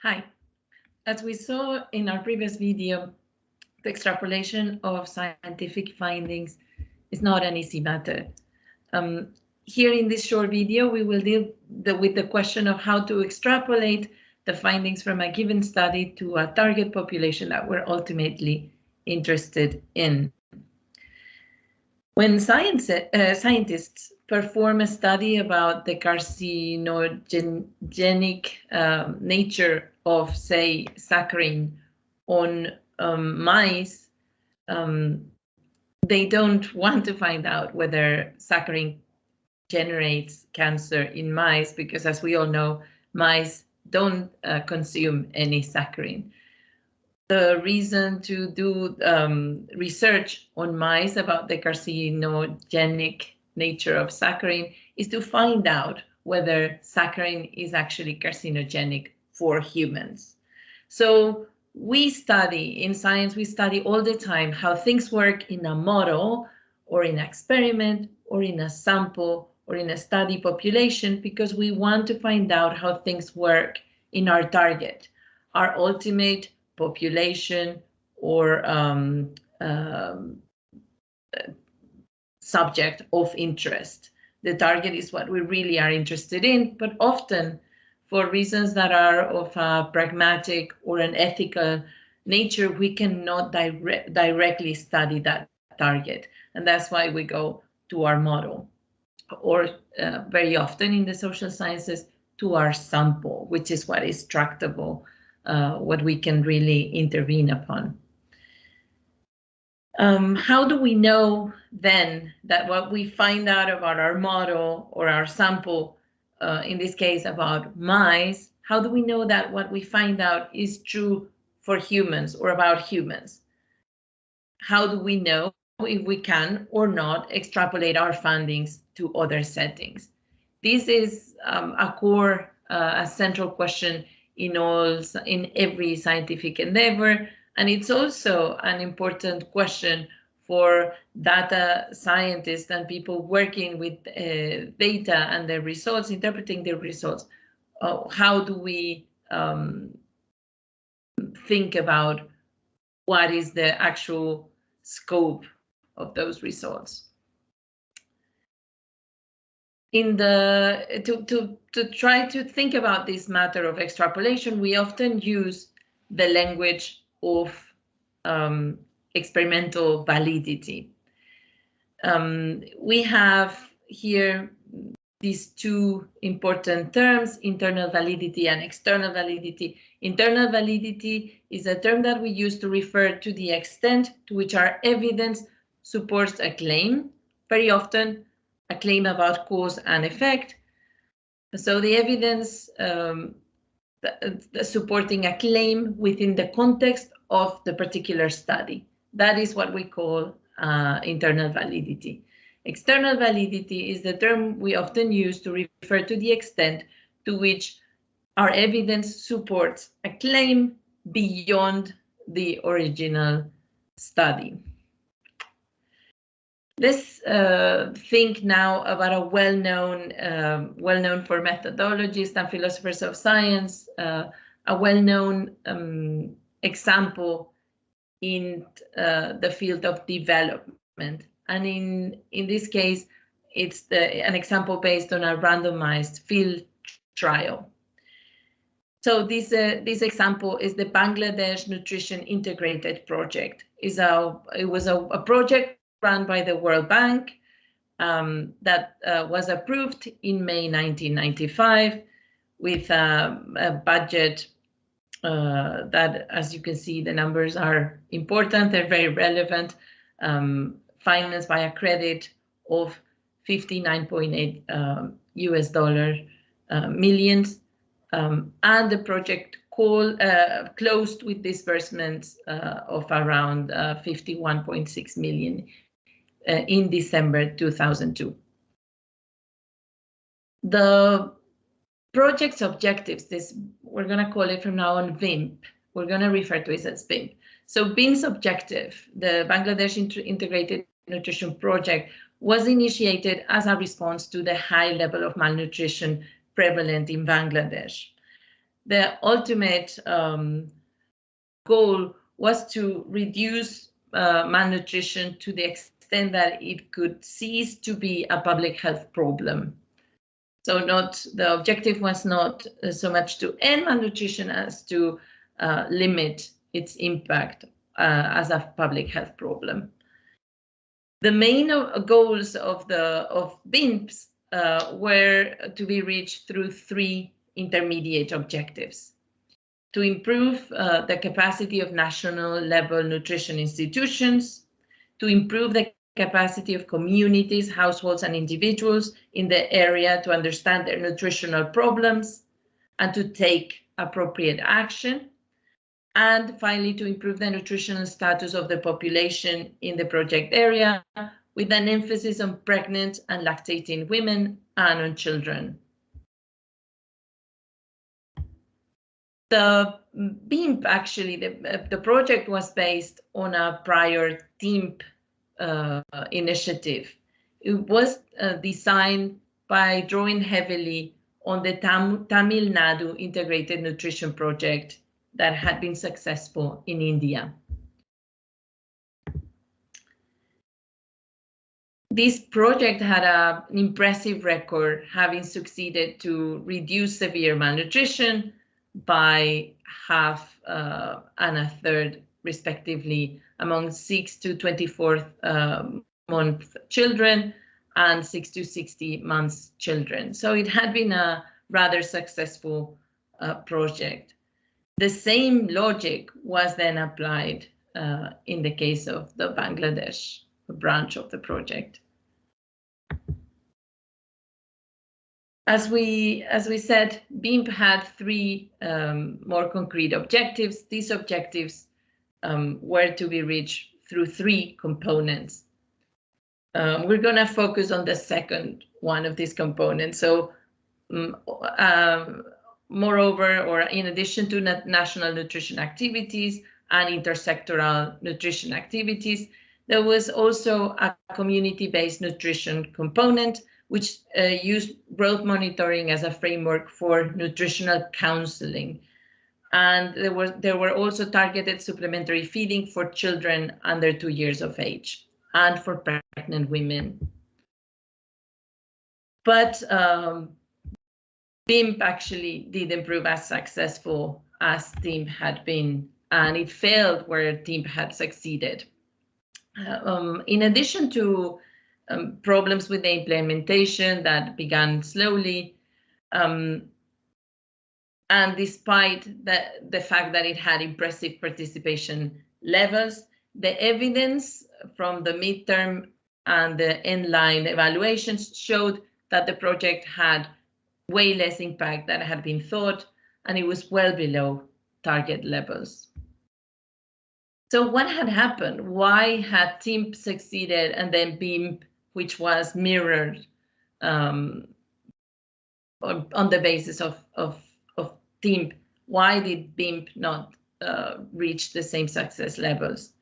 Hi. As we saw in our previous video, the extrapolation of scientific findings is not an easy matter. Here in this short video, we will deal with the question of how to extrapolate the findings from a given study to a target population that we're ultimately interested in. When scientists perform a study about the carcinogenic nature of, say, saccharin on mice, they don't want to find out whether saccharin generates cancer in mice, because as we all know, mice don't consume any saccharin. The reason to do research on mice about the carcinogenic nature of saccharin is to find out whether saccharin is actually carcinogenic for humans. So we study, in science, we study all the time how things work in a model or in an experiment or in a sample or in a study population, because we want to find out how things work in our target, our ultimate population or subject of interest. The target is what we really are interested in, but often for reasons that are of a pragmatic or an ethical nature, we cannot directly study that target. And that's why we go to our model, or very often in the social sciences, to our sample, which is what is tractable, what we can really intervene upon. How do we know then that what we find out about our model or our sample, in this case about mice, how do we know that what we find out is true for humans or about humans? How do we know if we can or not extrapolate our findings to other settings? This is a core, a central question in every scientific endeavor, and it's also an important question for data scientists and people working with data and their results, interpreting their results. How do we think about what is the actual scope of those results? To try to think about this matter of extrapolation, we often use the language of experimental validity. We have here these two important terms, internal validity and external validity. Internal validity is a term that we use to refer to the extent to which our evidence supports a claim, very often a claim about cause and effect. So the evidence supporting a claim within the context of the particular study. That is what we call internal validity. External validity is the term we often use to refer to the extent to which our evidence supports a claim beyond the original study. Let's think now about a well-known for methodologists and philosophers of science, a well-known example in the field of development. And in this case, it's an example based on a randomized field trial. So this example is the Bangladesh Nutrition Integrated Project. It was a project run by the World Bank that was approved in May 1995 with a budget that, as you can see, the numbers are important, they're very relevant, financed by a credit of $59.8 millions, and the project closed with disbursements of around 51.6 million in December 2002. The project's objectives, we're going to call it from now on VIMP. We're going to refer to it as VIMP. So VIMP's objective, the Bangladesh Integrated Nutrition Project, was initiated as a response to the high level of malnutrition prevalent in Bangladesh. the ultimate goal was to reduce malnutrition to the extent that it could cease to be a public health problem. So the objective was not so much to end malnutrition as to limit its impact as a public health problem. The main goals of BIMPs were to be reached through 3 intermediate objectives: to improve the capacity of national level nutrition institutions, to improve the capacity of communities, households, and individuals in the area to understand their nutritional problems and to take appropriate action, and finally to improve the nutritional status of the population in the project area with an emphasis on pregnant and lactating women and on children. The BIMP, actually, the project was based on a prior TIMP initiative. It was designed by drawing heavily on the Tamil Nadu Integrated Nutrition Project that had been successful in India. This project had an impressive record, having succeeded to reduce severe malnutrition by half and a third, respectively, among 6 to 24 month children and 6 to 60 months children. So it had been a rather successful project. The same logic was then applied in the case of the Bangladesh branch of the project. As we said, BIMP had 3 more concrete objectives. These objectives were to be reached through 3 components. We're going to focus on the second one of these components. So, moreover, or in addition to national nutrition activities and intersectoral nutrition activities, there was also a community-based nutrition component, which used growth monitoring as a framework for nutritional counseling. And there were also targeted supplementary feeding for children under 2 years of age and for pregnant women. But BIMP actually didn't prove as successful as TIMP had been, and it failed where TIMP had succeeded. In addition to problems with the implementation that began slowly, and despite the fact that it had impressive participation levels, the evidence from the midterm and the end-line evaluations showed that the project had way less impact than had been thought, and it was well below target levels. So what had happened? Why had TIMP succeeded and then BIMP, which was mirrored on the basis of TIMP, why did BIMP not reach the same success levels?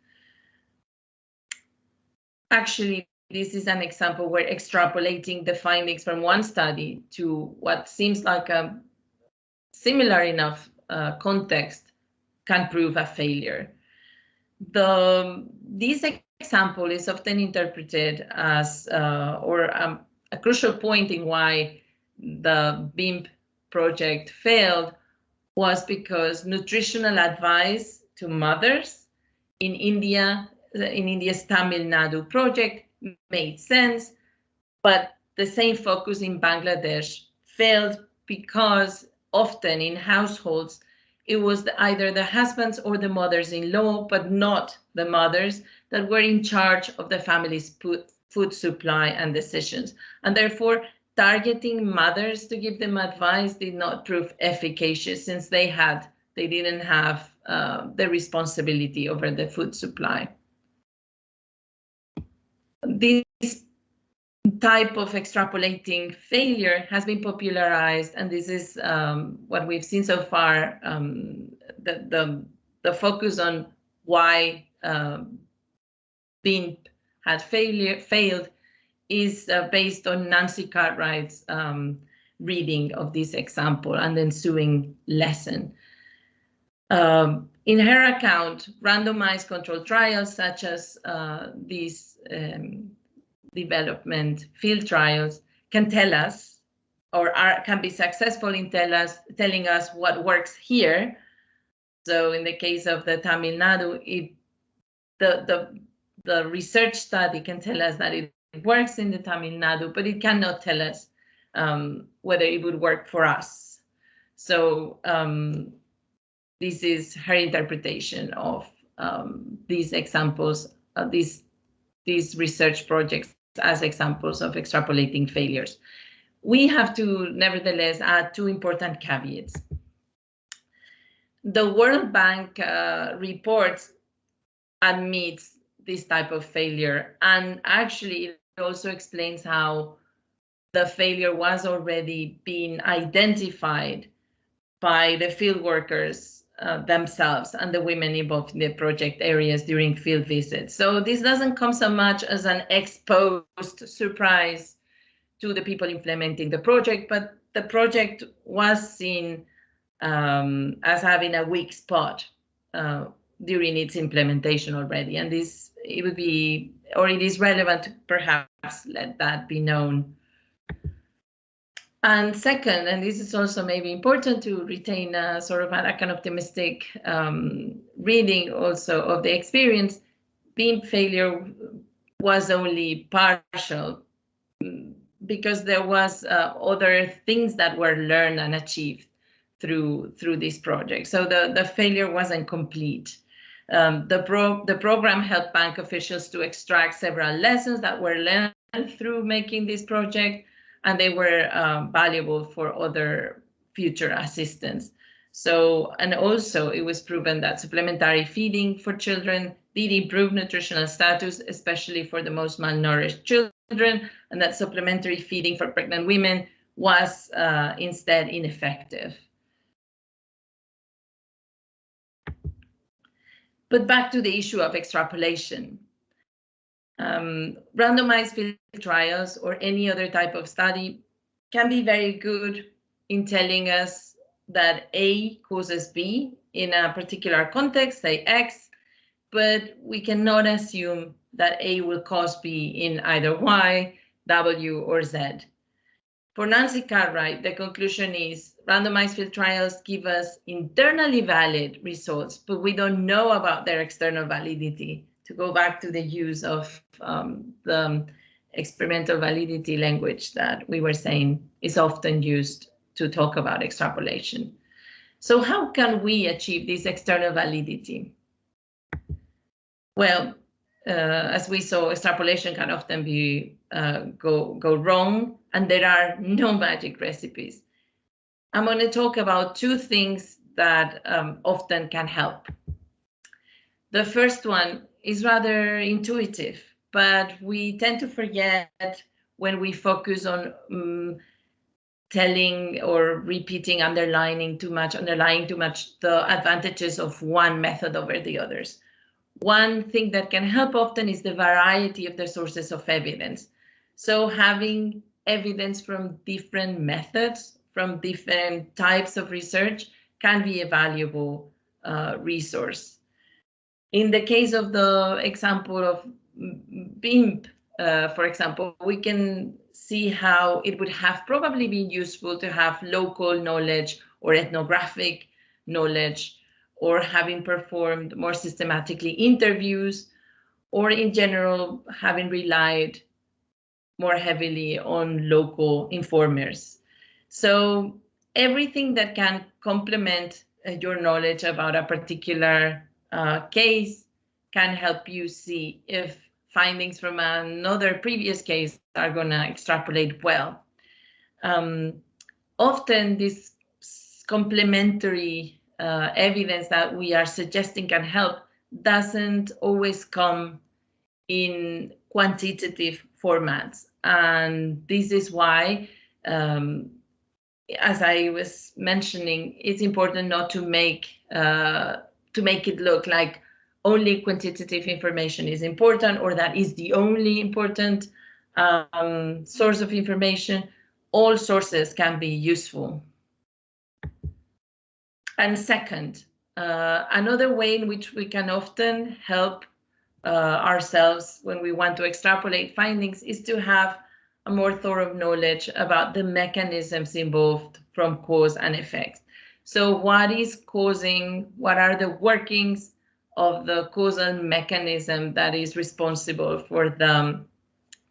Actually, this is an example where extrapolating the findings from one study to what seems like a similar enough context can prove a failure. This example is often interpreted as a crucial point in why the BIMP project failed was because nutritional advice to mothers in India's Tamil Nadu project made sense, but the same focus in Bangladesh failed because often in households it was either the husbands or the mothers-in-law, but not the mothers, that were in charge of the family's food supply and decisions. And therefore, targeting mothers to give them advice did not prove efficacious, since they didn't have the responsibility over the food supply. This type of extrapolating failure has been popularized, and this is what we've seen so far. The focus on why BIMP had failed is based on Nancy Cartwright's reading of this example and the ensuing lesson. In her account, randomized controlled trials such as these development field trials can tell us, or can be successful in telling us what works here. So in the case of the Tamil Nadu, the research study can tell us that it works in the Tamil Nadu, but it cannot tell us whether it would work for us. So this is her interpretation of these examples, these research projects as examples of extrapolating failures. We have to nevertheless add two important caveats. The World Bank reports admits this type of failure, and actually it also explains how the failure was already being identified by the field workers themselves and the women involved in the project areas during field visits. So this doesn't come so much as an ex post surprise to the people implementing the project, but the project was seen as having a weak spot during its implementation already, and it would be, or it is relevant to perhaps let that be known. And second, and this is also maybe important to retain a sort of an optimistic reading also of the experience, being failure was only partial because there was other things that were learned and achieved through this project. So the failure wasn't complete. The program helped bank officials to extract several lessons that were learned through making this project, and they were valuable for other future assistance. So, and also it was proven that supplementary feeding for children did improve nutritional status, especially for the most malnourished children, and that supplementary feeding for pregnant women was instead ineffective. But back to the issue of extrapolation. Randomized field trials or any other type of study can be very good in telling us that A causes B in a particular context, say X, but we cannot assume that A will cause B in either Y, W, or Z. For Nancy Cartwright, the conclusion is randomized field trials give us internally valid results, but we don't know about their external validity. To go back to the use of the experimental validity language that we were saying is often used to talk about extrapolation. So how can we achieve this external validity? Well, as we saw, extrapolation can often be go wrong, and there are no magic recipes. I'm going to talk about two things that often can help. The first one is rather intuitive, but we tend to forget when we focus on telling or repeating, underlining too much the advantages of one method over the others. One thing that can help often is the variety of the sources of evidence. So having evidence from different methods, from different types of research can be a valuable resource. In the case of the example of BIMP, for example, we can see how it would have probably been useful to have local knowledge or ethnographic knowledge, or having performed more systematically interviews, or in general, having relied more heavily on local informers. So everything that can complement your knowledge about a particular case can help you see if findings from another previous case are going to extrapolate well. Often this complementary evidence that we are suggesting can help doesn't always come in quantitative formats, and this is why, as I was mentioning, it's important not to make it look like only quantitative information is important, or that is the only important source of information. all sources can be useful. And second, another way in which we can often help ourselves when we want to extrapolate findings is to have a more thorough knowledge about the mechanisms involved from cause and effect. So what is causing, what are the workings of the causal mechanism that is responsible for the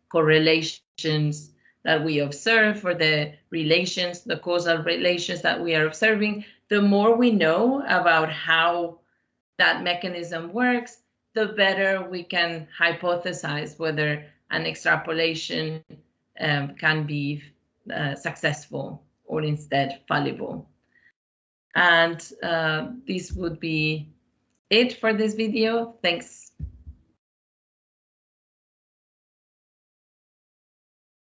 correlations that we observe, for the relations, the causal relations that we are observing? The more we know about how that mechanism works, the better we can hypothesize whether an extrapolation can be successful or instead fallible. And this would be it for this video. Thanks.